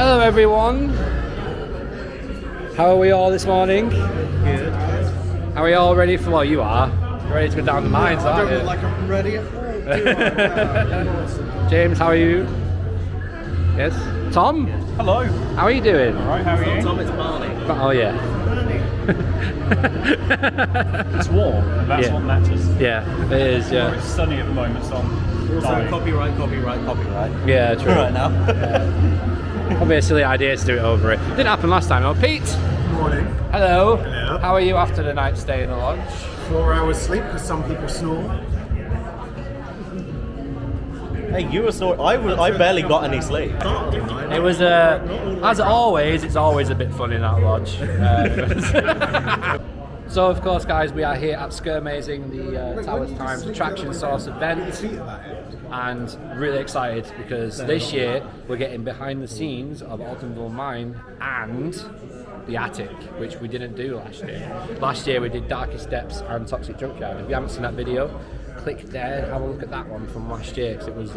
Hello everyone. How are we all this morning? Good. Are we all ready for what you are? Ready to go down the mines, I aren't don't you? look like I'm ready at all. James, how are you? Yes. Tom? Hello. How are you doing? Alright, how are you? Tom, it's Barney. Oh yeah. It's warm, and that's Yeah. what matters. Yeah, it is, yeah. It's sunny at the moment, so I'm Also, dying. copyright. Yeah, true. Right now. Probably a silly idea to do it over it. Didn't happen last time though. Pete! Morning. Hello. Hello. How are you after the night stay in the lodge? 4 hours sleep because some people snore. Hey, you were so. I barely got any sleep. It was, as always, it's always a bit fun in that lodge. So, of course, guys, we are here at Scaremazing, the Towers Times Attraction Source event, and really excited because this year we're getting behind the scenes of Alton Mine and the attic, which we didn't do last year. Last year we did Darkest Depths and Toxic Junkyard. If you haven't seen that video, click there and have a look at that one from last year because it was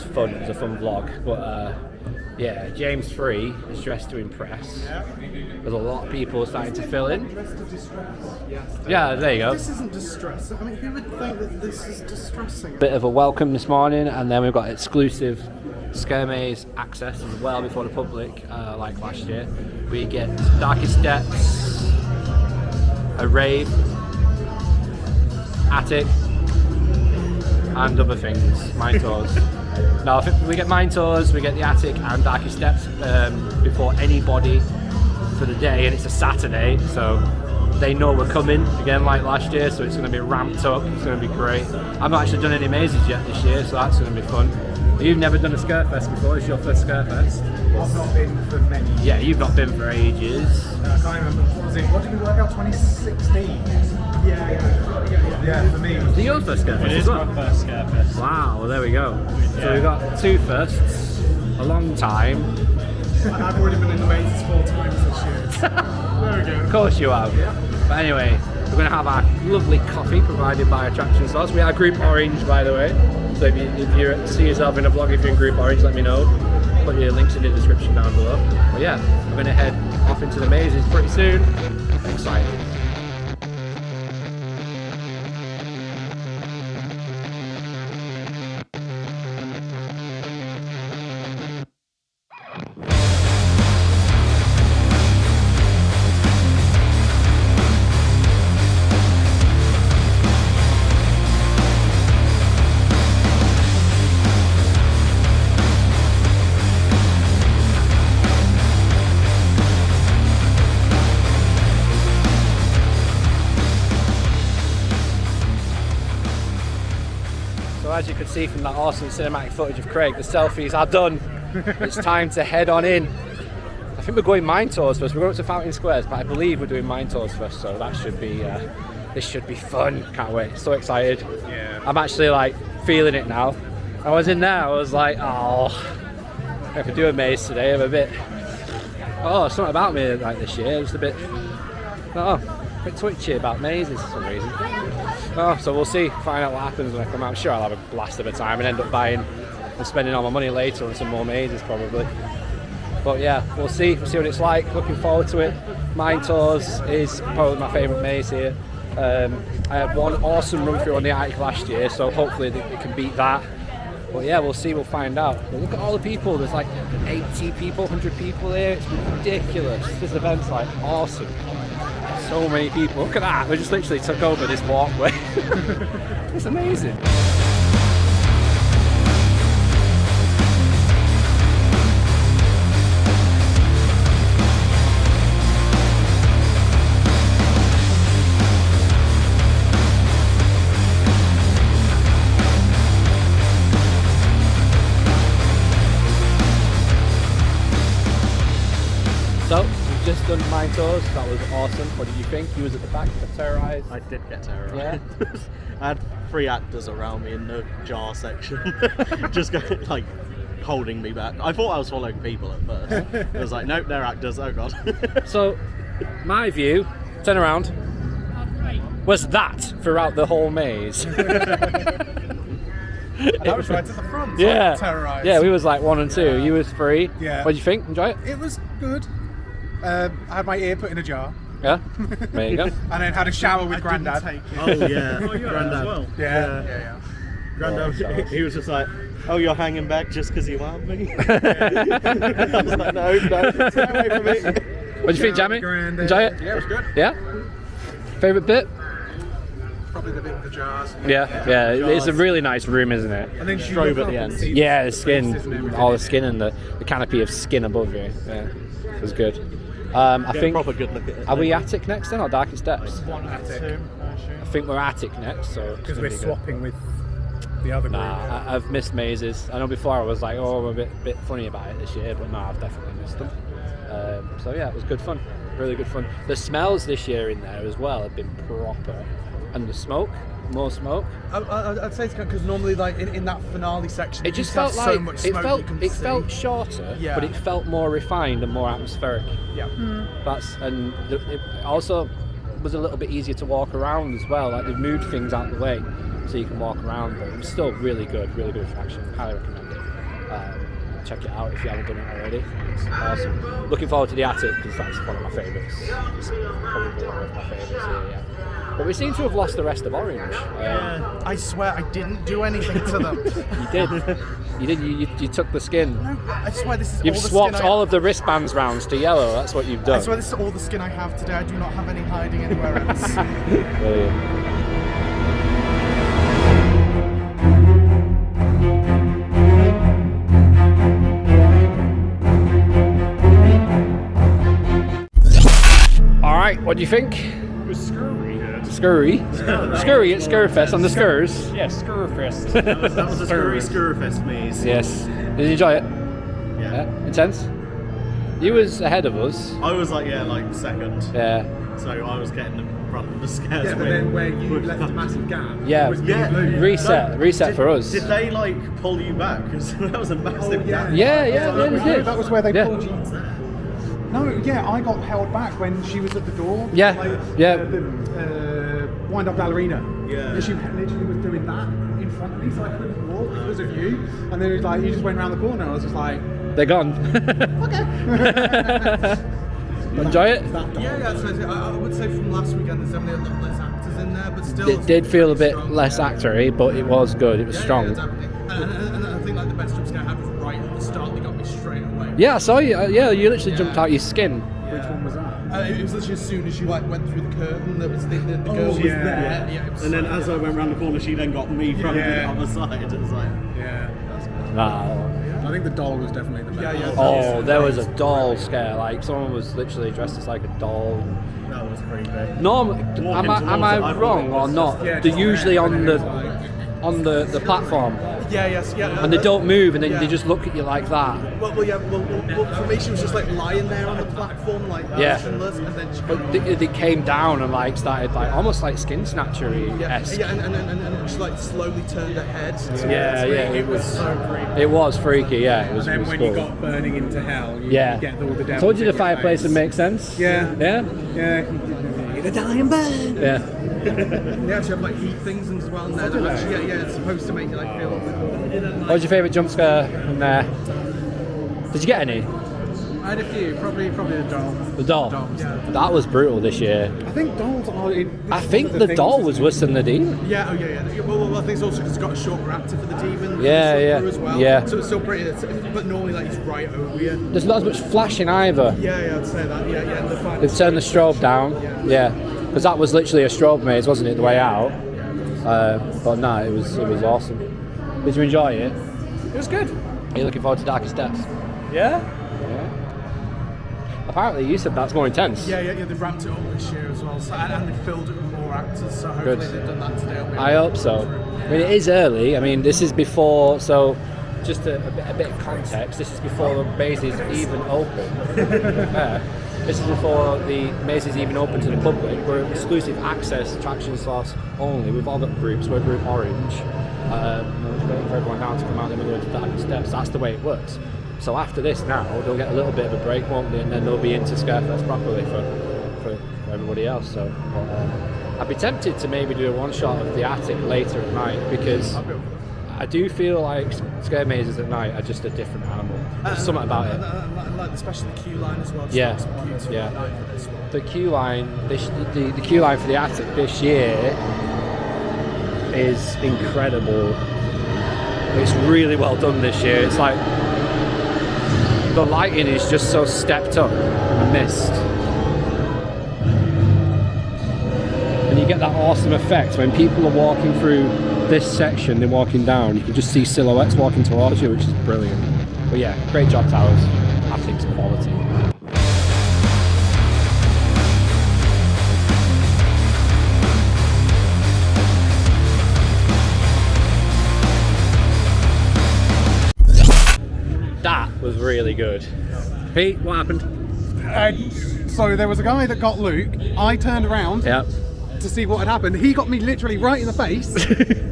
fun. It was a fun vlog. But yeah, James Free is dressed to impress. There's a lot of people starting to fill in. Yeah, there you go. This isn't distress. I mean, who would think that this is distressing? Bit of a welcome this morning, and then we've got exclusive Scaremaze access as well before the public, like last year. We get Darkest Depths, a rave, attic, and other things, mine tours. No, I think we get mine tours, we get the attic and Darkest Depths before anybody for the day, and it's a Saturday, so they know we're coming again like last year, so it's going to be ramped up. It's going to be great. I've not actually done any mazes yet this year, so that's going to be fun. You've never done a Scarefest before. It's your first Scarefest. I've not been for many years. Yeah, you've not been for ages. I can't remember. What was it? What did we work out? 2016? Yeah, for me. Is it your first Scarefest It as is well? my first Scarefest. Wow, well, there we go. So Yeah. we've got two firsts, a long time. And I've already been in the mazes 4 times this year. So, there we go. Of course you have. But anyway, we're going to have our lovely coffee provided by Attraction Source. We are Group Orange, by the way. So if you see yourself in a vlog, if you're in Group Orange, let me know. Put your links in the description down below. But yeah, we're going to head off into the mazes pretty soon. Excited. So as you can see from that awesome cinematic footage of Craig, the selfies are done. It's time to head on in. I think we're going mine tours first. We're going up to Fountain Squares, but I believe we're doing mine tours first, so that should be, this should be fun. Can't wait, so excited. Yeah. I'm actually like feeling it now. I was in there, I was like, oh, if I do a maze today, I'm a bit, something about me like this year, just a bit twitchy about mazes for some reason. So we'll see, find out what happens when I come out. I'm sure I'll have a blast of a time and end up buying and spending all my money later on some more mazes probably. But yeah, we'll see what it's like. Looking forward to it. Mine Tours is probably my favourite maze here. I had one awesome run through on the attic last year, so hopefully it can beat that. But yeah, we'll see, we'll find out. But look at all the people, there's like 80 people, 100 people here, it's ridiculous. This event's like awesome. So many people, look at that, we just literally took over this walkway. It's amazing. So, we've just done mine tours, that was awesome. What did you think? You was at the back, got terrorised? I did get terrorised. Yeah? I had 3 actors around me in the jar section, just going like holding me back. I thought I was following people at first. I was like, nope, they're actors. Oh god. So, my view, turn around, was that throughout the whole maze. That was right at the front. Yeah, Terrorised. yeah. We was like 1 and 2. You was 3. Yeah. What did you think? Enjoy it? It was good. I had my ear put in a jar. Yeah. There you go. And then had a shower with Grandad. Oh yeah, Oh, yeah, as well. Yeah. Grandad, he was just like, "Oh, you're hanging back just because you want me?" I was like, "No, stay away from me." What do you think, Jamie? Grandad. Enjoy it? Yeah, it was good. Yeah. Favorite bit? Probably the bit with the jars. Yeah. It's a really nice room, isn't it? And then she Strobe looked at the up and end. see Yeah, the faces skin, and everything. all the skin and the canopy of skin above you. Yeah, it was good. I Get a think. proper good look at it. Are we attic next then, or darkest depths? One attic. I think we're attic next, so it's Because gonna we're be good. swapping with the other group. Nah, I've missed mazes. I know before I was like, oh, I'm a bit funny about it this year, but no, I've definitely missed them. So yeah, it was good fun, really good fun. The smells this year in there as well have been proper, and the smoke, more smoke. I'd say it's because normally, like in that finale section, It just you have felt like so much it smoke felt you can it see. felt shorter, Yeah. but it felt more refined and more atmospheric. Yeah. It also was a little bit easier to walk around as well. Like they've moved things out of the way so you can walk around, but it was still really good attraction. Highly recommend it. Check it out if you haven't done it already. It's awesome. Looking forward to the attic because that's one of my favourites. It's probably one of my favourites here, yeah. But we seem to have lost the rest of Orange. I swear I didn't do anything to them. You did. You took the skin. No, I swear this is You've all the swapped skin all of the wristbands rounds to yellow. That's what you've I done. swear this is all the skin I have today. I do not have any hiding anywhere else. Brilliant. All right, what do you think? It was scurry. Scurry at Scarefest on the Skurs. Yeah, Scarefest. That was a scurry Scarefest maze. Yes. Did you enjoy it? Yeah. Intense. You was ahead of us. I was like second. Yeah. So I was getting in front of the scares. Yeah, but then where you left a massive gap. Yeah. Was Yeah. blue. Reset for us. Did they like pull you back? Because that was a massive gap. Yeah. That They did. was where they Yeah. pulled you. No, yeah, I got held back when she was at the door. Yeah, yeah. The wind-up ballerina. Yeah. And she literally was doing that in front of me, so I couldn't walk because of you. And then it was like, you just went around the corner. I was just like, They're gone. Enjoy it? Yeah, so I would say from last weekend there's definitely a lot less actors in there, but still. It did feel a bit strong, less yeah. actory, but it was good. It was strong. definitely. And I think like the best jump scare I had was right at the start. They got me straight away. Yeah, I saw you. Yeah, you literally jumped out your skin. which one was that? It was literally as soon as you like went through the curtain, there was the girl was yeah. there. Yeah, it was And then so as I went round the corner, she then got me from the Yeah. other side. It was like, Yeah. Wow. I think the doll was definitely the best. Yeah. Oh, there was a doll scare. Like someone was literally dressed as like a doll. that was creepy. Norm, Walking am I towards it, I wrong thought it or was not? just- Yeah, They're just usually there, on and the then it was like- platform, Yeah. and they don't move, and then Yeah. they just look at you like that. Well, for me, she was just like lying there on the platform, like Yeah. motionless, and then she. But they came down and like started like almost like skin snatchery esque. Yeah, and she like slowly turned her head. Yeah, It was so creepy. It was freaky. Yeah, it was. And then it was when cool. you got burning into hell, you Yeah. get all the devils. Told you the in your fireplace face. would make sense. Yeah. Yeah. Yeah. You're the dying bird. Yeah. They actually have like heat things as well in there. That actually, yeah, it's supposed to make you like feel. What was your favourite jump scare in there? Did you get any? I had a few, probably the doll. The doll. Yeah. That was brutal this year. I think dolls are. I think the doll was worse than the demon. Yeah, Well, I think it's also because it's got a shorter actor for the demon. Yeah. As well. Yeah. So it's still pretty. But normally, like he's right over you. There's not as much flashing either. Yeah, I'd say that. Yeah. The final. They've turned the strobe down. Yeah. Because that was literally a strobe maze, wasn't it, the way out? But no, it was awesome. Did you enjoy it? It was good. Are you looking forward to Darkest Depths? Yeah. Apparently you said that's more intense. Yeah. They ramped it up this year as well, so, and they filled it with more actors. So hopefully Good. they've done that today. I hope so. I mean, it is early. I mean, this is before, so just a bit of context, this is before the mazes even open. This is before the mazes even open to the public. We're exclusive access, attraction slots only. We've all got groups. We're Group Orange. We're just waiting for everyone now to come out and then we're going to Darkest Depths. That's the way it works. So after this now, they'll get a little bit of a break, won't they? And then they'll be into Scarefest properly for everybody else. So I'd be tempted to maybe do a one-shot of the attic later at night because I do feel like Scaremazers at night are just a different animal. There's something about it. Like especially the queue line as well. Just Yeah, looks beautiful yeah. at night for this one. The queue line, the queue line for the attic this year is incredible. It's really well done this year. It's like the lighting is just so stepped up and missed. And you get that awesome effect when people are walking through this section, they're walking down, you can just see silhouettes walking towards you, which is brilliant. But yeah, great job, Towers. Attic's quality. That was really good. Pete, what happened? So there was a guy that got Luke. I turned around Yeah. to see what had happened. He got me literally right in the face.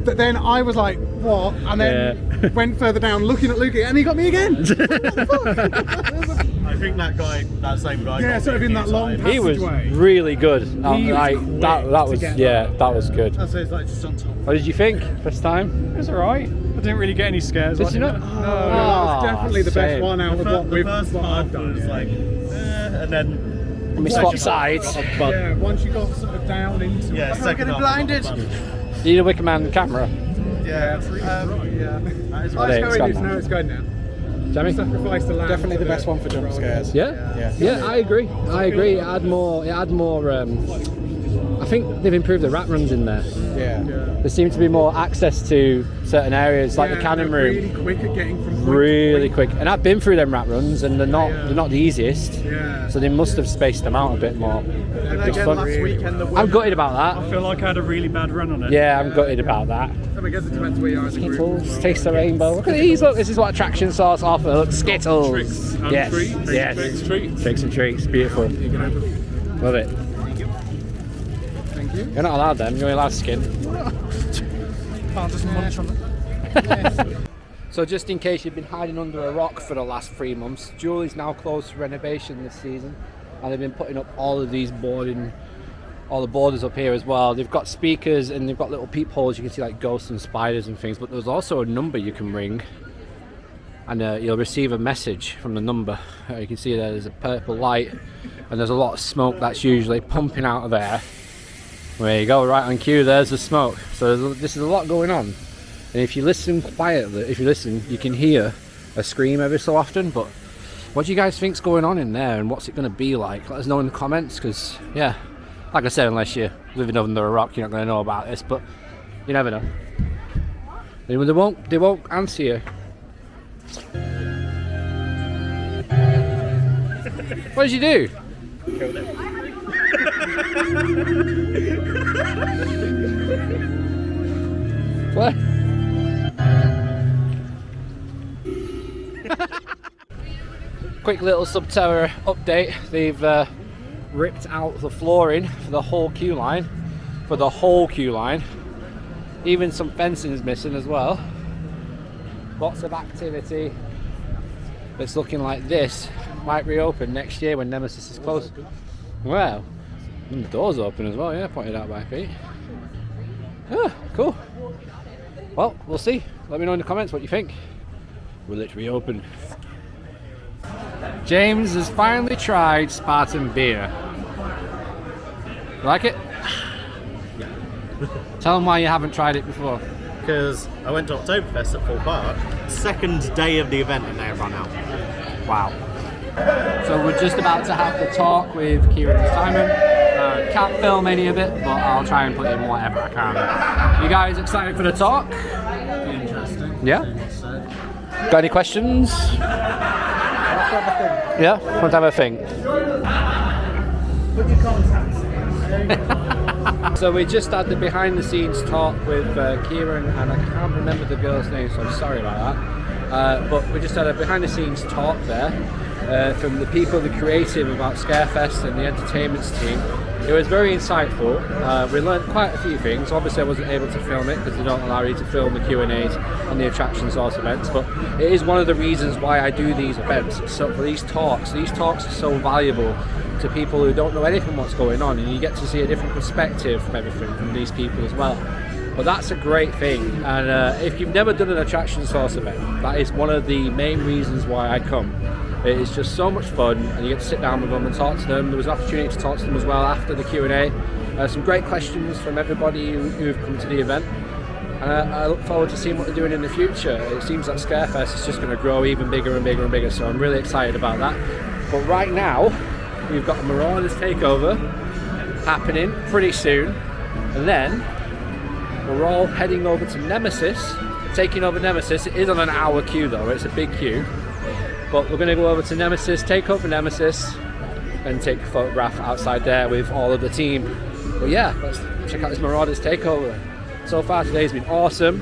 But then I was like, what? And then went further down looking at Luke and he got me again. What the fuck? I think that same guy. Yeah, got sort of me in a that few long times. He was passageway. really good. He was Like, quick that to was, get yeah, that was good. That's it, it's like just on top. What did you think first time? It was alright. I didn't really get any scares. Did you not? No, that was definitely the best same. one out of what The we've first what half I've done. was like, and then Let me swap sides. Yeah, once you got sort of down into yeah, it. second half. blinded. You need a Wickerman camera. Yeah. Yeah. That is Oh, right. Hey, it's it's going gone now. now. It's going now. Jamie? Sacrifice the lamb. Definitely to the best one for jump scares. Yeah? Yeah, I agree. I agree. It had more. I think they've improved the rat runs in there. Yeah. There seems to be more access to certain areas, like the cannon they're room. really quick at getting from point to Really point. quick. And I've been through them rat runs, and they're not the easiest. Yeah. So they must have spaced them out a bit more. And It's again, fun. last weekend the I'm gutted about that. I feel like I had a really bad run on it. Yeah, I'm gutted about that. I guess it depends where you are in the group. Skittles, taste the rainbow. Look at these. Look, this is what attraction sauce offer. Look, Skittles. Tricks and yes, treats. yes. Tricks, treats. Tricks and treats. Beautiful. Love it. Thank you. You're not allowed them. You're only allowed skin. Can't just munch on it. So just in case you've been hiding under a rock for the last 3 months, Julie's now closed for renovation this season, and they've been putting up all of these all the borders up here as well. They've got speakers and they've got little peepholes. You can see like ghosts and spiders and things, but there's also a number you can ring, and you'll receive a message from the number. You can see there's a purple light, and there's a lot of smoke that's usually pumping out of there. There you go, right on cue, there's the smoke. So this is a lot going on. And if you listen quietly, you can hear a scream every so often. But what do you guys think's going on in there, and what's it going to be like? Let us know in the comments, because yeah, like I said, unless you're living under a rock, you're not going to know about this. But you never know. They won't answer you. What did you do? Killed it. What? Quick little Subterra update. They've ripped out the flooring for the whole queue line. Even some fencing is missing as well. Lots of activity. It's looking like this might reopen next year when Nemesis is closed. Well, and the door's open as well, yeah, pointed out by Pete. Ah, cool. Well, we'll see. Let me know in the comments what you think. Will it reopen? James has finally tried Spartan beer. You like it? Yeah. Tell them why you haven't tried it before. Because I went to Oktoberfest at Full Park, second day of the event, and they had run out. Wow. So we're just about to have the talk with Kieran and Simon. Can't film any of it, but I'll try and put in whatever I can. You guys excited for the talk? Interesting. Yeah? Got any questions? Yeah? Want to have a think? Put your contacts. So we just had the behind the scenes talk with Kieran, and I can't remember the girl's name, so I'm sorry about that. But we just had a behind the scenes talk there from the people, the creative, about Scarefest and the entertainments team. It was very insightful. We learned quite a few things. Obviously I wasn't able to film it because they don't allow you to film the Q&As on the attraction source events, but it is one of the reasons why I do these events. So for these talks are so valuable to people who don't know anything what's going on, and you get to see a different perspective from everything from these people as well. But that's a great thing, and if you've never done an attraction source event, that is one of the main reasons why I come. It is just so much fun, and you get to sit down with them and talk to them. There was an opportunity to talk to them as well after the Q&A. Some great questions from everybody who've come to the event, and I look forward to seeing what they're doing in the future. It seems like Scarefest is just going to grow even bigger and bigger and bigger, so I'm really excited about that. But right now, we've got a Marauders takeover happening pretty soon, and then we're all heading over to Nemesis, taking over Nemesis. It is on an hour queue though, it's a big queue. But we're going to go over to Nemesis, take over Nemesis, and take a photograph outside there with all of the team. But yeah, let's check out this Marauders takeover. So far today's been awesome.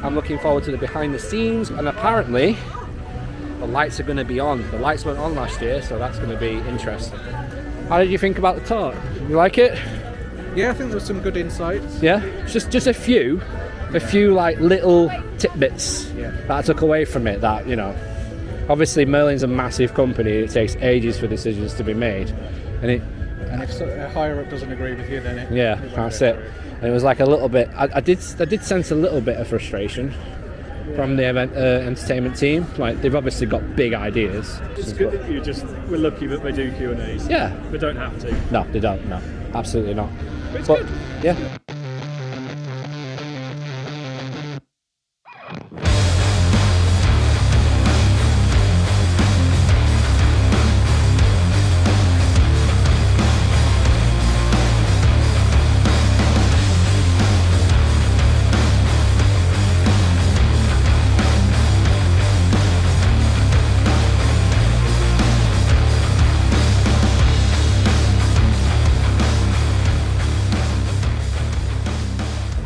I'm looking forward to the behind the scenes, and apparently the lights are going to be on. The lights weren't on last year, so that's going to be interesting. How did you think about the talk? You like it? Yeah, I think there were some good insights. Yeah, just a few like little tidbits that I took away from it. That, you know, obviously Merlin's a massive company. It takes ages for decisions to be made, and if a higher up doesn't agree with you, then it that's it. And it was like a little bit. I did sense a little bit of frustration from the event entertainment team. Like, they've obviously got big ideas. It's good that we're lucky that they do Q&As. Yeah, They don't have to. no, they don't. No, absolutely not. But it's But good. yeah.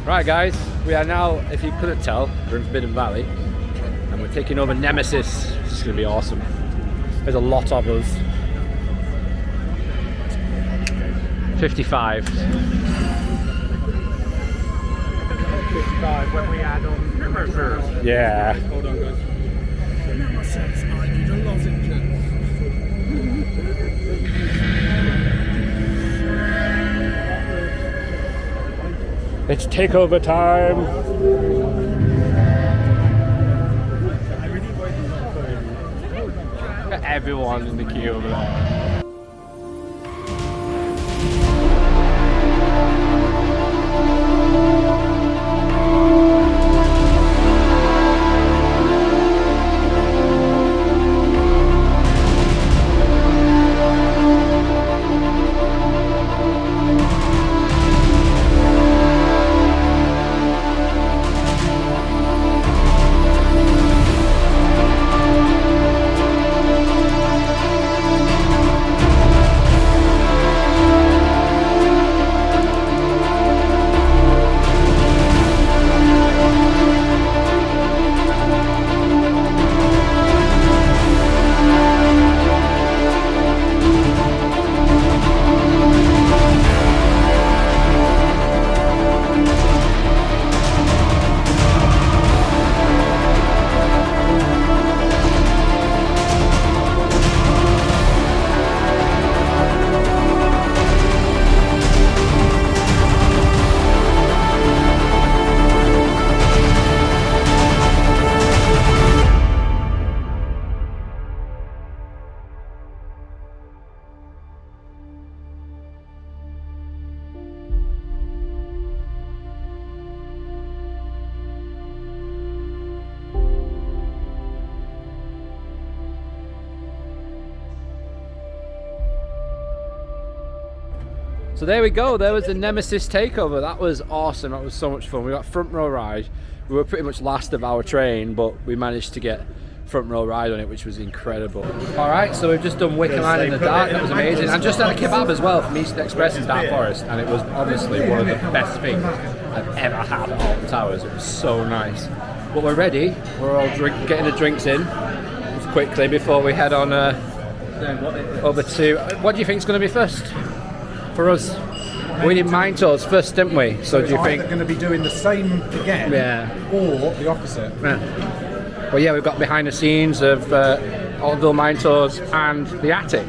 Right guys, we are now, if you couldn't tell, we're in Forbidden Valley and we're taking over Nemesis. This is going to be awesome. There's a lot of us. 55. 55 when we add on Nemesis. Yeah. Hold on, guys. I need a lozenge. It's takeover time. Got everyone in the queue over there. So there we go, there was the Nemesis takeover. That was awesome, that was so much fun. We got front row ride. We were pretty much last of our train, but we managed to get front row ride on it, which was incredible. Alright, so we've just done Wicker Man in the dark, that was amazing. And just had a kebab as well from Eastern Express in Dark Forest, and it was honestly one of the best things I've ever had at Alton Towers. It was so nice. But we're ready, we're all getting the drinks in quickly before we head on over to... What do you think is going to be first? For us, we did Mine Tours first, didn't we? So do you think they're going to be doing the same again, or the opposite? Yeah. Well, yeah, we've got behind the scenes of Altonville Mine Tours and the attic.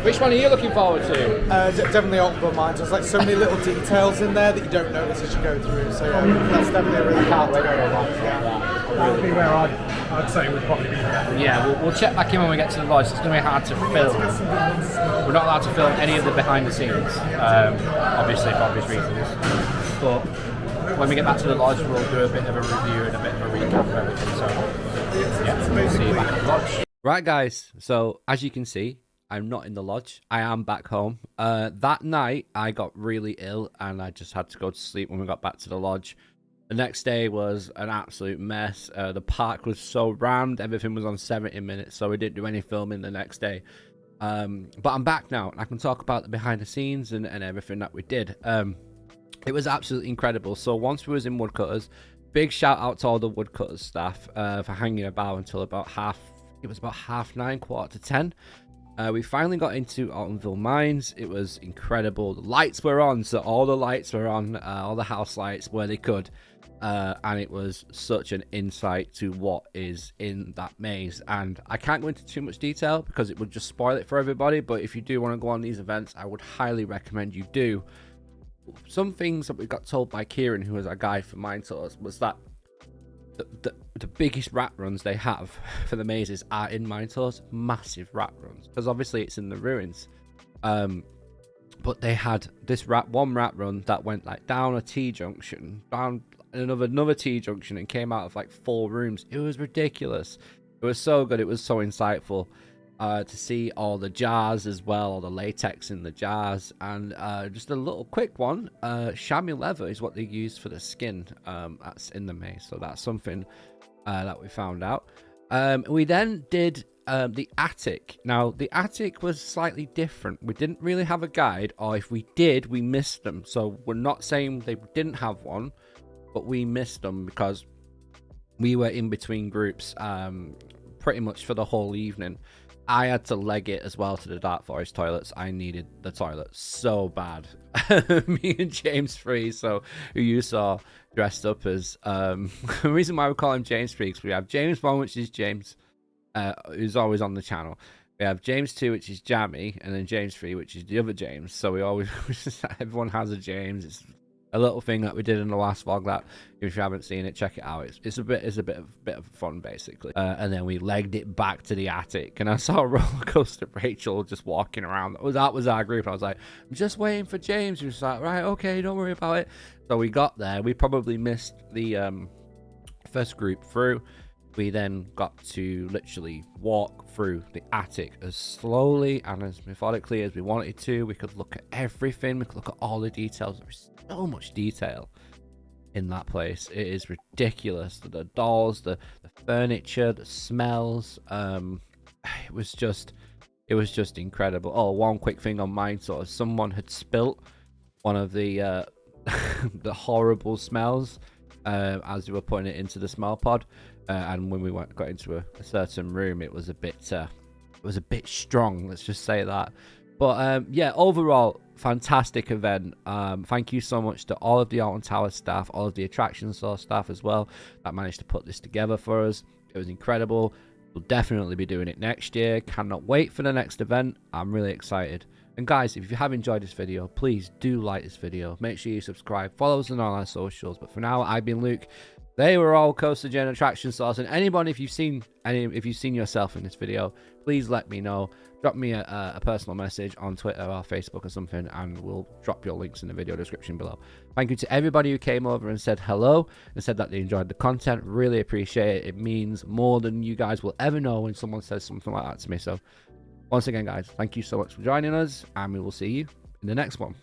Which one are you looking forward to? Definitely Alton Mines. There's like so many little details in there that you don't notice as you go through. So that's definitely a really hard to go on. That would be where I'd say would probably be better. Yeah, we'll check back in when we get to the lodge. It's going to be hard to film. We're not allowed to film any of the behind the scenes, obviously for obvious reasons. But when we get back to the lodge, we'll do a bit of a review and a bit of a recap of everything. So yeah, we'll see you back at the lodge. Right, guys. So as you can see, I'm not in the lodge. I am back home. That night, I got really ill and I just had to go to sleep when we got back to the lodge. The next day was an absolute mess. The park was so rammed. Everything was on 70 minutes, so we didn't do any filming the next day. But I'm back now, and I can talk about the behind the scenes and everything that we did. It was absolutely incredible. So once we was in Woodcutters, big shout out to all the Woodcutters staff for hanging about until about half 9, quarter to 10. We finally got into Altonville Mines. It was incredible. The lights were on, so all the lights were on, all the house lights where they could. And it was such an insight to what is in that maze. And I can't go into too much detail because it would just spoil it for everybody. But if you do want to go on these events, I would highly recommend you do. Some things that we got told by Kieran, who was our guide for Mine Tours, was that the biggest rat runs they have for the mazes are in Mine Tours. Massive rat runs, because obviously it's in the ruins. But they had this one rat run that went like down a T-junction, down another T-junction, and came out of like 4 rooms. It was ridiculous. It was so good. It was so insightful to see all the jars as well, all the latex in the jars. And just a little quick one, chamois leather is what they use for the skin. That's in the maze, so that's something that we found out. We then did the attic. Now the attic was slightly different. We didn't really have a guide, or if we did, we missed them. So we're not saying they didn't have one, but we missed them because we were in between groups pretty much for the whole evening. I had to leg it as well to the Dark Forest toilets. I needed the toilet so bad. Me and James Free, so who you saw dressed up as the reason why we call him James Free, because we have James 1, which is James, who's always on the channel. We have James 2, which is Jammy, and then James 3, which is the other James. So we always everyone has a James. It's a little thing that we did in the last vlog that if you haven't seen it, check it out. It's a bit of fun basically. And then we legged it back to the attic, and I saw Roller Coaster Rachel just walking around. That was our group. I was like, I'm just waiting for James. He was like, right, okay, don't worry about it. So we got there. We probably missed the first group through. We then got to literally walk through the attic as slowly and as methodically as we wanted to. We could look at everything. We could look at all the details. There's so much detail in that place. It is ridiculous. The dolls, the furniture, the smells. It was just incredible. Oh, one quick thing on mine. So someone had spilt one of the the horrible smells as they were putting it into the smell pod. And when we got into a certain room, it was a bit strong. Let's just say that. But yeah, overall, fantastic event. Thank you so much to all of the Alton Tower staff, all of the Attraction Source staff as well, that managed to put this together for us. It was incredible. We'll definitely be doing it next year. Cannot wait for the next event. I'm really excited. And guys, if you have enjoyed this video, please do like this video. Make sure you subscribe, follow us on all our socials. But for now, I've been Luke. They were all CoasterGen Attraction Source, and anybody, if you've seen yourself in this video, please let me know. Drop me a personal message on Twitter or Facebook or something, and we'll drop your links in the video description below. Thank you to everybody who came over and said hello and said that they enjoyed the content. Really appreciate it. It means more than you guys will ever know when someone says something like that to me. So once again, guys, thank you so much for joining us, and we will see you in the next one.